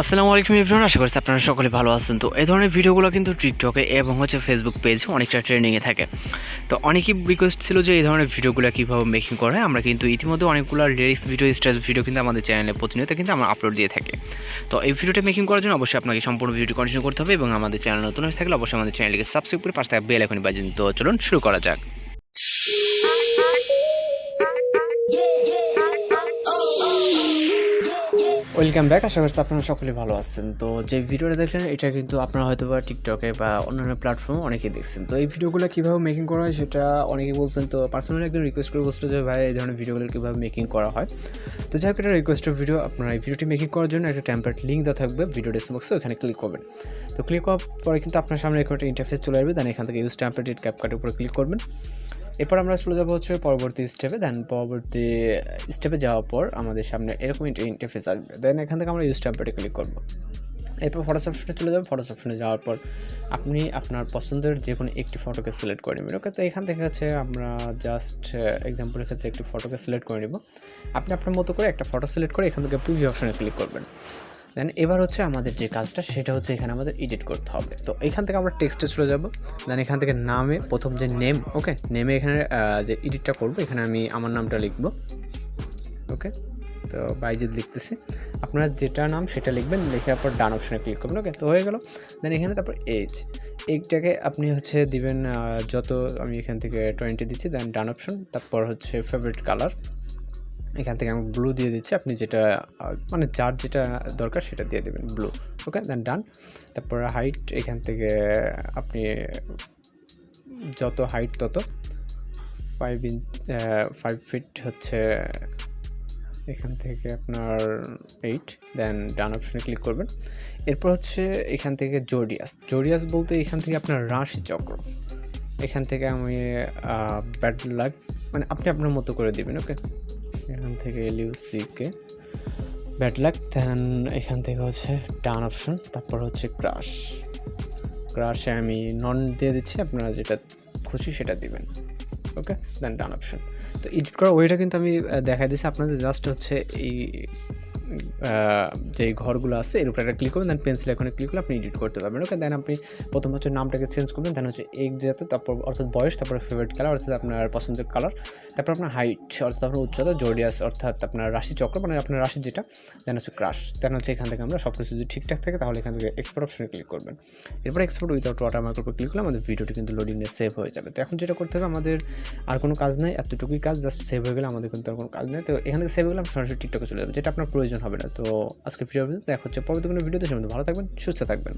আসসালামু আলাইকুম এভরিওয়ান, আশা করছি আপনারা সকলে ভালো আছেন। তো এই ধরনের ভিডিওগুলো কিন্তু টিকটকে এবং ফেসবুক পেজে অনেকটা ট্রেন্ডিংয়ে থাকে। তো অনেকেই রিকোয়েস্ট ছিল যে এই ধরনের ভিডিওগুলো কীভাবে মেকিং করা হয়। আমরা কিন্তু ইতিমধ্যে অনেকগুলো লিরিক্স ভিডিও, স্টেজ ভিডিও কিন্তু আমাদের চ্যানেলে প্রতিনিয়ত কিন্তু আমরা আপলোড দিয়ে থাকি। তো এই ভিডিওটা মেকিং করার জন্য অবশ্যই আপনাকে সম্পূর্ণ ভিডিওটি কন্টিনিউ করতে হবে এবং আমাদের চ্যানেল নতুন হয়ে থাকলে অবশ্যই আমাদের চ্যানেলকে সাবস্ক্রাইব করে পাশে থাকা বেল আইকনটি বাজিয়ে দিন। তো চলুন শুরু করা যাক। ওয়েলকাম ব্যাক, আশা করছি আপনারা সকলে ভালো আছেন। তো যে ভিডিওটা দেখলেন এটা কিন্তু আপনারা হয়তো বা টিকটকে বা অন্যান্য প্ল্যাটফর্মে অনেকেই দেখছেন। তো এই ভিডিওগুলো কীভাবে মেকিং করা হয় সেটা অনেকেই বলছেন। তো পার্সোনালি একজন রিকোয়েস্ট করে বলছিল যে ভাই এই ধরনের ভিডিওগুলো কীভাবে মেকিং করা হয়। তো যাই হোক, এটা রিকোয়েস্টের ভিডিও। আপনারা এই ভিডিওটি মেকিং করার জন্য একটা টেমপ্লেট লিঙ্ক দেওয়া থাকবে ভিডিও ডেসক্রিপশন বক্সে, ওখানে ক্লিক করবেন। তো ক্লিক করার পরে কিন্তু আপনার সামনে একটা ইন্টারফেস চলে আসবে। দেন এখান থেকে ইউজ টেমপ্লেট ইন ক্যাপকাটের উপরে ক্লিক করবেন। এরপর আমরা চলে যাবো পরবর্তী স্টেপে। দেন পরবর্তী স্টেপে যাওয়ার পর আমাদের সামনে এরকম ইন্টারফেস আসবে। দেন এখান থেকে আমরা ইউজ টেমপ্লেটে ক্লিক করবো। এরপর ফটোস অপশনে চলে যাবো। ফটোস অপশনে যাওয়ার পর আপনি আপনার পছন্দের যে কোনো একটি ফটোকে সিলেক্ট করে নেবেন। ওকে, তো এখান থেকে আমরা জাস্ট এক্সাম্পলের ক্ষেত্রে একটি ফটোকে সিলেক্ট করে নেব। আপনি আপনার মতো করে একটা ফটো সিলেক্ট করে এখান থেকে প্রিভিউ অপশনে ক্লিক করবেন। দেন এবার আমাদের যে কাজটা সেটা এখানে আমাদের এডিট করতে হবে। তো এখান থেকে আমরা টেক্সটে চলে যাব। দেন এখান থেকে নামে প্রথম যে নেম, ওকে, নেমে এখানে যে এডিটটা করবো, এখানে আমি আমার নামটা লিখবো। ওকে, তো বাইজিদ লিখতেছি। আপনার যেটা নাম সেটা লিখবেন, লেখার পর ডান অপশনে ক্লিক করবেন। ওকে, তো হয়ে গেল। দেন এখানে তারপর এইটাকে আপনি দিবেন যত, আমি এখান থেকে 20 দিচ্ছি। দেন ডান অপশন, তারপর ফেভারিট কালার, এখান থেকে আমি ব্লু দিয়ে দিচ্ছি। আপনি যেটা মানে যার যেটা দরকার সেটা দিয়ে দেবেন, ব্লু। ওকে, দেন ডান। তারপর হাইট, এখান থেকে আপনি যত হাইট তত 5 ফিট এখান থেকে আপনার 8। দেন ডান অপশনে ক্লিক করবেন। এরপর এখান থেকে জোডিয়াস বলতে এখান থেকে আপনার রাশি চক্র, এখান থেকে আমি ব্যাড লাক, মানে আপনি আপনার মতো করে দেবেন। ওকে, এখান থেকে LUCকে ব্যাড লাক। দেন এখান থেকে ডান অপশন, তারপর ক্রাশে আমি নন দিয়ে দিচ্ছি, আপনারা যেটা খুশি সেটা দিবেন। ওকে, দেন ডান অপশন। তো এডিট করা ওইটা কিন্তু আমি দেখাই দিচ্ছি আপনাদের। জাস্ট এই যে ঘরগুলো আছে এর উপরে একটা ক্লিক করবেন। দেন পেন্সিল এখানে ক্লিক করলে আপনি এডিট করতে পারবেন। ওকে, দেন আপনি প্রথম নামটাকে চেঞ্জ করবেন। দেন যেতে, তারপর অর্থাৎ বয়স, তারপর ফেভারিট কালার অর্থাৎ আপনার পছন্দের কালার, তারপর আপনার হাইট অর্থাৎ আপনার উচ্চতা, জোডিয়াস অর্থাৎ আপনার রাশি চক্র, মানে আপনার রাশি যেটা, দেন ক্রাশ। দেন এখান থেকে আমরা সব কিছু যদি ঠিকঠাক থাকে তাহলে এখান থেকে এক্সপোর্ট অপশনে ক্লিক করবেন। এরপর এক্সপোর্ট উইদাউট ওয়াটারমার্কের উপর ক্লিক করলে আমাদের ভিডিওটি কিন্তু লোডিংয়ে সেভ হয়ে যাবে। তো এখন যেটা করতে হবে, আমাদের আর কোনো কাজ নেই, এতটুকুই কাজ। জাস্ট সেভ হয়ে গেলে আমাদের কিন্তু আর কোনো কাজ নেই। তো এখান থেকে সেভ হয়ে গেলে আমরা সরাসরি টিকটকে চলে যাবে, যেটা আপনার প্রয়োজন হবে না। তো আজকে ভিডিও দেখা হচ্ছে পরবর্তী কোনো ভিডিওতে। সে ভালো থাকবেন, সুস্থ থাকবেন।